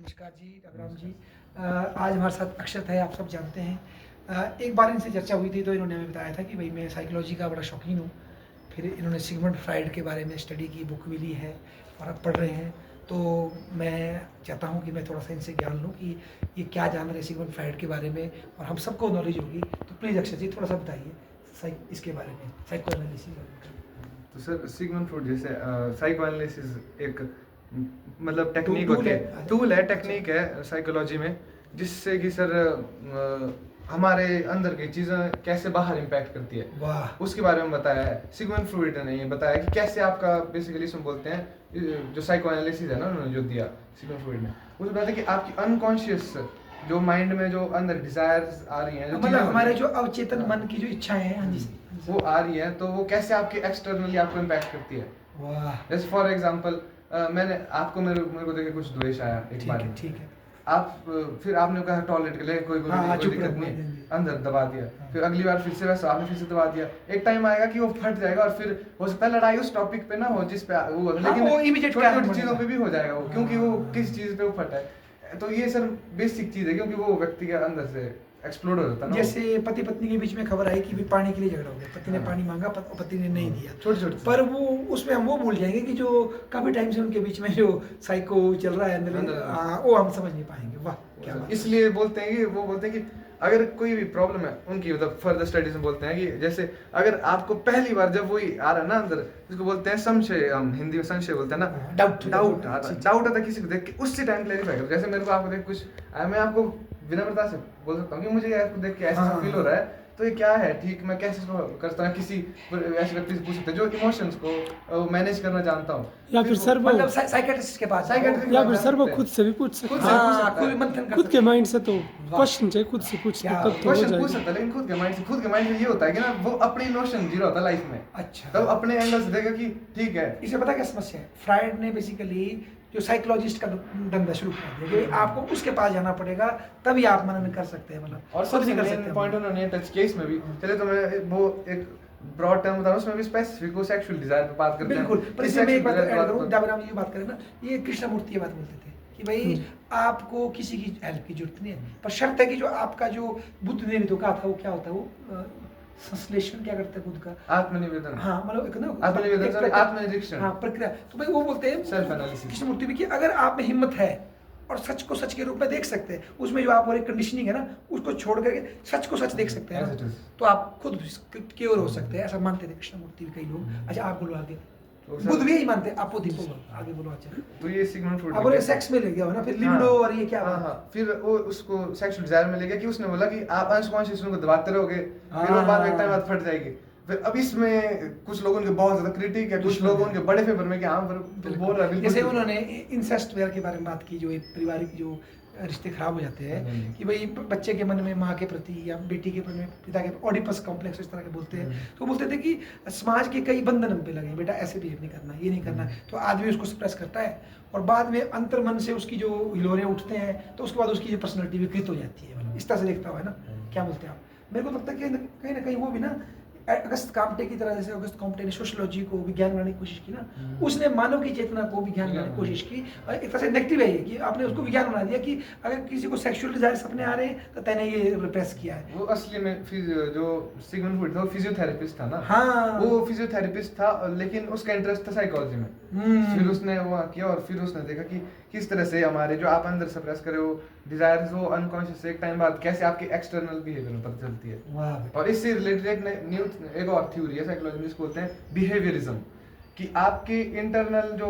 नमस्कार जी, राम जी। आज हमारे साथ अक्षत है, आप सब जानते हैं। एक बार इनसे चर्चा हुई थी तो इन्होंने हमें बताया था कि भई मैं साइकोलॉजी का बड़ा शौकीन हूँ। फिर इन्होंने सिगमंड फ्राइड के बारे में स्टडी की, बुक भी ली है और अब पढ़ रहे हैं। तो मैं चाहता हूँ कि मैं थोड़ा-सा इनसे ज्ञान लूँ कि ये क्या जान रहे हैं सिगमंड फ्राइड के बारे में और हम सबको नॉलेज होगी। तो प्लीज़ अक्षत जी थोड़ा-सा बताइए इसके बारे में, साइको एनालिसिस का। तो सर सिगमंड फ्रॉइड जैसे साइको एनालिसिस एक मतलब टू टेक्निक टूल होती है। है, टूल है, टेक्निक है साइकोलॉजी में, जिससे कि सर हमारे अंदर की चीज़ें कैसे बाहर इम्पैक्ट करती है वाह! उसके बारे में बताया है। सिगमंड फ्रॉइड ने ये बताया कि कैसे आपका बेसिकली इसमें बोलते हैं जो साइको एनालिसिस है ना उन्होंने जो दिया सिगमंड फ्रॉइड ने, उसमें बताया कि आपकी अनकॉन्शियस जो माइंड में जो अंदर डिजायर्स आ रही हैं, जो मतलब चीज़ें हमारे जो अवचेतन मन की जो इच्छाएँ हैं, हाँ जी, वो आ रही हैं, तो वो कैसे आपके एक्सटर्नली आपको इम्पैक्ट करती है। वाह! जैसे फॉर एग्जांपल मैंने आपको मेरे को देखे कुछ द्वेष आया एक बार में, ठीक है। आप फिर आपने कहा टॉलरेट के लिए कोई हाँ, कोई चुप दिक्कत रहो, नहीं, हाँ जी। अंदर दबा दिया, हाँ। फिर अगली बार फिर से वैसा आपने फिर से दबा दिया, एक टाइम आएगा कि वो फट जाएगा और फिर हो सकता है लड़ाई उस टॉपिक पे ना हो जिस पे वो, हाँ, लेकिन वो immediate छोटी कारण छोटी बनेगा। चीज़ों पे भी हो जाएगा वो, क्योंकि वो हाँ। किस चीज़ पे वो फटा है। तो ये सर बेसिक चीज़ है, क्योंकि वो व्यक्ति के अंदर से एक्सप्लोड हो जाता है ना। जैसे पति पत्नी के बीच में खबर आई कि भी पानी के लिए झगड़ा हो गया, पति ने हाँ। पानी मांगा, पति ने नहीं दिया। छोटी छोटी पर वो उसमें हम वो भूल जाएंगे कि जो काफी टाइम से उनके बीच में जो साइको चल रहा है अंदर, वो हम समझ नहीं पाएंगे। वाह, क्या बात है। इसलिए बोलते हैं कि वो बोलते हैं कि अगर कोई भी प्रॉब्लम है उनकी, मतलब फर्दर स्टडीज में बोलते हैं कि जैसे अगर आपको पहली बार जब वही आ रहा है ना अंदर, जिसको बोलते हैं संशय, हम हिंदी में संशय बोलते हैं ना, डाउट डाउट आता है किसी को देख के, उससे टाइम क्लैरिफाई करो। जैसे मेरे को आपको देख कुछ मैं आपको विनम्रता से बोल सकता हूँ कि मुझे आपको देख के ऐसा फील हो रहा है, तो ये क्या है, ठीक मैं कैसे इसको करता हूँ, किसी ऐसे व्यक्ति से पूछ सकते हैं जो इमोशंस को मैनेज करना जानता हूँ, या फिर सर वो मतलब साइकियाट्रिस्ट के पास साइकियाट्रिस्ट या फिर सर वो खुद से भी पूछ सकते खुद हैं। से पूछ हाँ, सकता खुद है। मंथन कर खुद सकते के माइंड से तो क्वेश्चन चाहिए, खुद से पूछ क्या तब तो हो क्वेश्चन पूछ जाएगा। सकता है, लेकिन खुद के माइंड से ये होता है कि ना वो अपने इमोशन जी रहा होता है लाइफ में, अच्छा। तब अपने एंगल से देखा कि ठीक है। इसे पता क्या समस्या है, फ्राइड ने बेसिकली जो साइकोलॉजिस्ट का धंधा शुरू कर दिया कि आपको उसके पास जाना पड़ेगा, तभी आप मनन कर सकते हैं। मतलब और खुद सबसे नहीं कर मेन सकते पॉइंट उन्होंने टच किया इसमें भी, चले तो मैं वो एक ब्रॉड टर्म बता रहा हूं, उसमें भी स्पेसिफिक वो सेक्सुअल डिजायर पे बात करते हैं। बिल्कुल। पर इस इसमें मैं एक बात sexual ऐड desire करूँ, पर- डाबराम जी जो बात करें ना, ये कृष्णमूर्ति ये बात बोलते थे कि भाई आपको किसी की हेल्प की जरूरत नहीं है, पर शर्त है कि जो आपका जो बुद्ध निर्मित होगा आपका, वो क्या होता है, वो संश्लेषण क्या करता है खुद का, आत्मनिवेदन। हाँ मतलब एक ना आत्मनिवेदन, एक sorry, प्रक्रिया- आत्मनिरीक्षण। हाँ प्रक्रिया। तो भाई वो बोलते हैं Self analysis। कृष्णमूर्ति भी कि अगर आप में हिम्मत है और सच को सच के रूप में देख सकते हैं, उसमें जो आप और एक कंडीशनिंग है ना उसको छोड़ करके सच को सच देख सकते हैं As it ना, is। तो आप खुद क्योर हो सकते हैं, ऐसा मानते थे कृष्णमूर्ति भी कई लोग। अच्छा आप बोलो आगे। तो सर- बुद्ध भी यही मानते हैं, आप वो दीपो आगे बोलो। अच्छा तो ये सिगमंड फ्रॉइड अब बोले सेक्स में ले गया हो ना, फिर हाँ। लिबिडो और ये क्या हाँ हाँ, फिर वो उसको सेक्सुअल डिजायर में ले गया कि उसने बोला कि आप अनकॉन्शियस को दबाते रहोगे, फिर वो बाद में एक टाइम बाद फट जाएगी। फिर अब इसमें कुछ लोगों के बहुत ज्यादा क्रिटिक है, कुछ लोगों के बड़े फेवर में कि हाँ फिर बोल रहा है बिल्कुल जैसे ठीक। उन्होंने इंसेस्ट वगैरह के बारे में बात की, जो एक पारिवारिक जो रिश्ते खराब हो जाते हैं कि भाई बच्चे के मन में माँ के प्रति या बेटी के मन में पिता के, ऑडिपस कॉम्प्लेक्स इस तरह के बोलते हैं। तो बोलते थे कि समाज के कई बंधन हम पे लगे, बेटा ऐसे बिहेव नहीं करना, ये नहीं करना, तो आदमी उसको सप्रेस करता है और बाद में अंतर्मन से उसकी जो हिलोरे उठते हैं, तो उसके बाद उसकी जो पर्सनैलिटी विकृत हो जाती है। मतलब इस तरह से देखता हुआ है ना, क्या बोलते हैं आप? मेरे को लगता है कि कहीं ना कहीं वो भी ना अगस्त काम्टे की तरह, जैसे अगस्त काम्टे ने सोशियोलॉजी को विज्ञान बनाने की कोशिश की ना, उसने मानव की चेतना को विज्ञान बनाने की कोशिश की। और एक तरह से नेगेटिव है ये कि आपने उसको विज्ञान बना दिया कि अगर किसी को सेक्सुअल डिजायर सपने आ रहे हैं तो तैने ये रिप्रेस किया है। वो असली में जो सिगमंड फ्रॉइड था वो फिजियोथेरेपिस्ट था ना। हाँ। वो फिजियोथेरेपिस्ट था, लेकिन उसका इंटरेस्ट था साइकोलॉजी में। फिर उसने वो किया और फिर उसने देखा कि किस तरह से हमारे जो आप अंदर सप्रेस करे हो डिजायर्स, वो अनकॉन्शियस एक टाइम बाद कैसे आपके एक्सटर्नल बिहेवियर में पता चलती है। वाह। और इससे रिलेटेड एक और थ्योरी है साइकोलॉजी में, जिसको बोलते हैं बिहेवियरिज्म, कि आपके इंटरनल जो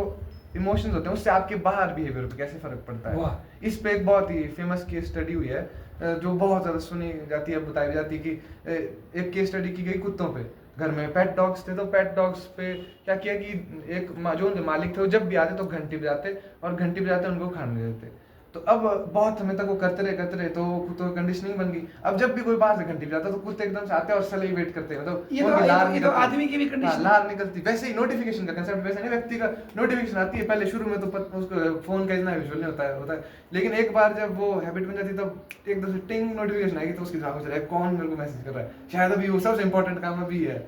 इमोशंस होते हैं उससे आपके बाहर बिहेवियर पे कैसे फर्क पड़ता है। इस पे एक बहुत ही फेमस केस स्टडी हुई है, जो बहुत ज्यादा सुनी जाती है, बताई जाती है कि एक केस स्टडी की गई कुत्तों पे। घर में पेट डॉग्स थे, तो पेट डॉग्स पे क्या किया कि एक जो उनके मालिक थे वो जब भी आते तो घंटी बजाते और घंटी बजाते उनको खाने देते। तो अब बहुत समय तक वो करते रहे तो कुत्तों की कंडीशनिंग बन गई। अब जब भी कोई बाहर से घंटी बजाता तो कुत्ते एकदम से आते हैं और सलेवेट करते हैं, मतलब ये उनकी लार तो निकलती है। आदमी की भी कंडीशन। लार निकलती। वैसे ही नोटिफिकेशन का कंसेप्ट वैसे नहीं, व्यक्ति का नोटिफिकेशन आती है पहले शुरू में, तो उसको फोन का इतना विजुअल नहीं होता है, लेकिन एक बार जब वो हैबिट बन जाती है तब एकदम से टिंग नोटिफिकेशन आएगी तो उसके दिमाग में चला है कौन मेरे को मैसेज कर रहा है, शायद अभी वो सबसे इंपॉर्टेंट काम अभी है।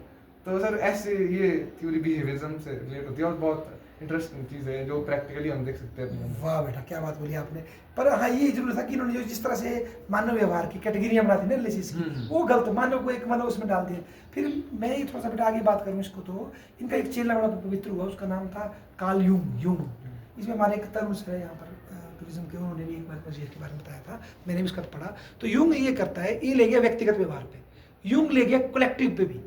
तो सर ऐसे ये थ्योरी बिहेवियरिज्म से रिलेट होती है और बहुत इंटरेस्टिंग चीज है जो प्रैक्टिकली हम देख सकते हैं अपने अंदर। वाह बेटा, क्या बात बोली आपने। पर हाँ, ये जरूर था कि इन्होंने जो जिस तरह से मानव व्यवहार की कैटेगरियां बनाती ना एनालिसिस की, वो गलत, मानव को एक मतलब उसमें डाल दिया। फिर मैं ये थोड़ा सा बेटा आगे बात करूँ इसको, तो इनका एक चेला बड़ा पवित्र हुआ, उसका नाम था कार्ल यूंग। इसमें हमारे एक तरुण सर है यहाँ पर टूरिज्म के, उन्होंने भी एक बार मुझे इसके बारे में बताया था, मैंने भी उसका पढ़ा। तो यूंग ये करता है, ये ले गया व्यक्तिगत व्यवहार पे, यूंग ले गया कलेक्टिव पे भी,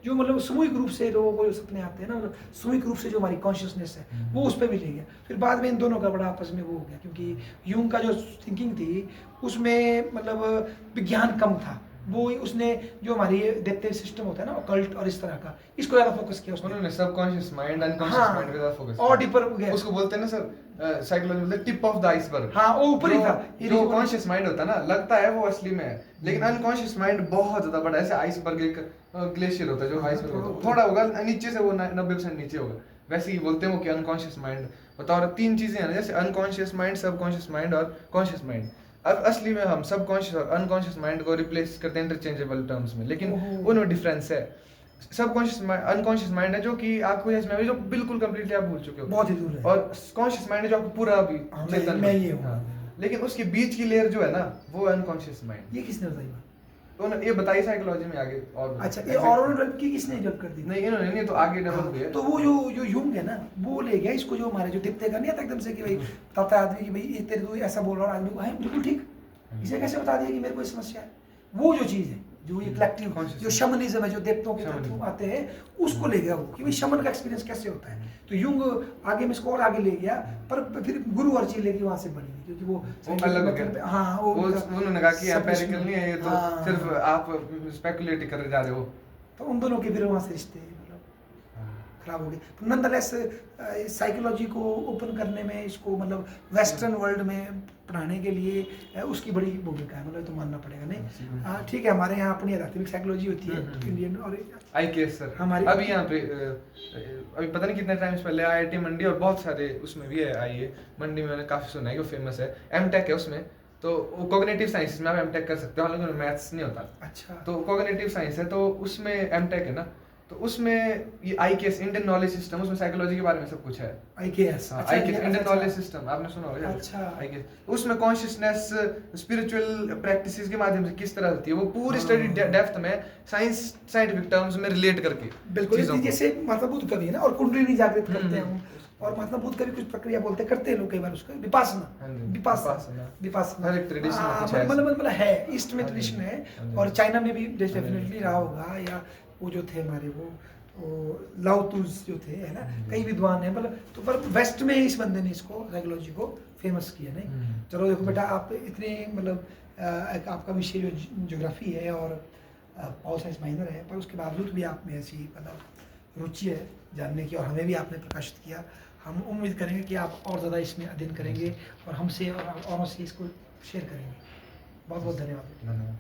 जो मतलब सामूहिक रूप से लोगों को जो सपने आते हैं ना, मतलब सामूहिक रूप से जो हमारी कॉन्शियसनेस है वो उस पर भी ले गया। फिर बाद में इन दोनों का बड़ा आपस में वो हो गया, क्योंकि यूंग का जो थिंकिंग थी उसमें मतलब विज्ञान कम था, वो उसने जो हमारी दैत्य सिस्टम होता है ना ऑकल्ट और इस तरह का, इसको ज़्यादा फोकस किया उसने। उन्होंने सबकॉन्शियस माइंड अनकॉन्शियस माइंड पे ज्यादा फोकस और डीपर गया, उसको बोलते हैं ना सर साइकोलॉजी में टिप ऑफ द आइसबर्ग। हाँ, वो ऊपर ही था। जो कॉन्शियस माइंड होता है ना, लगता है वो असली में है, लेकिन अनकॉन्शियस माइंड बहुत ज्यादा बड़ा है। ऐसे आइसबर्ग एक ग्लेशियर होता है, जो आइसबर्ग होता है थोड़ा होगा नीचे से, वो 90% नीचे होगा, वैसे ही बोलते हैं वो कि अनकॉन्शियस माइंड होता है। और तीन चीजें हैं ना, जैसे अनकॉन्शियस माइंड, सबकॉन्शियस माइंड और कॉन्शियस माइंड। अब असली में हम सबकॉन्शियस और अनकॉन्शियस माइंड को रिप्लेस करते हैं इंटरचेंजेबल टर्म्स में, लेकिन उनमें डिफरेंस है। सबकॉन्शियस अनकॉन्शियस माइंड है जो कि आपको इसमें जो बिल्कुल कंप्लीटली आप भूल चुके हो, बहुत ही दूर है, और कॉन्शियस माइंड है जो आपको पूरा अभी चेतन मैं ये हूँ। हाँ। लेकिन उसके बीच की लेयर जो है ना, वो अनकॉन्शियस माइंड। ये किसने बताई बात? तो ये बताई साइकोलॉजी में आगे। और अच्छा, ये और डेवलप की किसने डेवलप कर दी? नहीं, इन्होंने नहीं, तो आगे डेवलप हुई है। तो वो जो यूंग है ना, वो ले गया इसको, जो हमारे जो दिखते का नहीं आता एकदम से कि भाई बताता है आदमी कि भाई ये तेरे को ऐसा बोल रहा है, आदमी को है बिल्कुल ठीक, इसे कैसे बता दिया कि मेरे को ये समस्या है। वो जो चीज़ है, जो ये कलेक्टिव जो शमनिज्म है, जो देवताओं के तत्व आते हैं, उसको ले गया वो, कि भाई शमन का एक्सपीरियंस कैसे होता है। तो यूंग आगे में इसको और आगे ले गया, पर फिर गुरु और चीज लेके वहां से बनी, क्योंकि वो अलग हो गया। हाँ, वो उन्होंने कहा कि एम्पिरिकल नहीं है ये, तो हाँ। सिर्फ आप स्पेकुलेट कर जा रहे हो। तो उन दोनों के फिर वहां से रिश्ते मतलब खराब हो गए। तो नंदलेस साइकोलॉजी को ओपन करने में, इसको मतलब वेस्टर्न वर्ल्ड में पढ़ाने के लिए उसकी बड़ी भूमिका है, मतलब तो मानना पड़ेगा। नहीं हाँ, ठीक है, हमारे यहाँ अपनी आध्यात्मिक साइकोलॉजी होती है इंडियन, और आईकेएस सर हमारी अभी यहाँ पे अभी पता नहीं कितने टाइम्स पहले आईआईटी मंडी और बहुत सारे उसमें भी है, आई है मंडी में, मैंने काफी सुना है कि वो फेमस है। एमटेक है उसमें, तो वो कॉग्निटिव साइंस में आप एमटेक कर सकते हो, हालांकि मैथ्स नहीं होता। अच्छा, तो कॉग्निटिव साइंस है, तो उसमें एमटेक है ना, तो उसमें ये आईकेएस इंडियन नॉलेज सिस्टम, उसमें साइकोलॉजी के बारे में सब कुछ है। IKS, IKS Indian knowledge system आपने सुना होगा। अच्छा, आईकेएस उसमें कॉन्शियसनेस स्पिरिचुअल प्रैक्टिसेस के माध्यम से किस तरह होती है, वो पूरी स्टडी डेप्थ में साइंटिफिक टर्म्स में रिलेट करके बिल्कुल। जैसे महात्मा बुद्ध का भी है ना, और कुंडलिनी जागृत करते हैं, और महात्मा बुद्ध का भी कुछ प्रक्रिया बोलते करते हैं लोग कई बार, उसका विपासना हर एक ट्रेडिशन में कुछ है, मतलब है, ईस्ट में ट्रेडिशन है, और चाइना में भी डेफिनेटली रहा होगा। या वो जो थे हमारे वो लाओ तुज जो थे, है ना, कई विद्वान हैं, मतलब तो पर वेस्ट में इस बंदे ने इसको साइकोलॉजी को फेमस किया। नहीं, चलो देखो बेटा, आप इतने मतलब आपका विषय जो ज्योग्राफी है और पॉल साइंस माइनर है, पर उसके बावजूद भी आप में ऐसी मतलब रुचि है जानने की, और हमें भी आपने प्रकाशित किया। हम उम्मीद करेंगे कि आप और ज़्यादा इसमें अध्ययन करेंगे और हमसे और औरों से इसको शेयर करेंगे। बहुत बहुत धन्यवाद।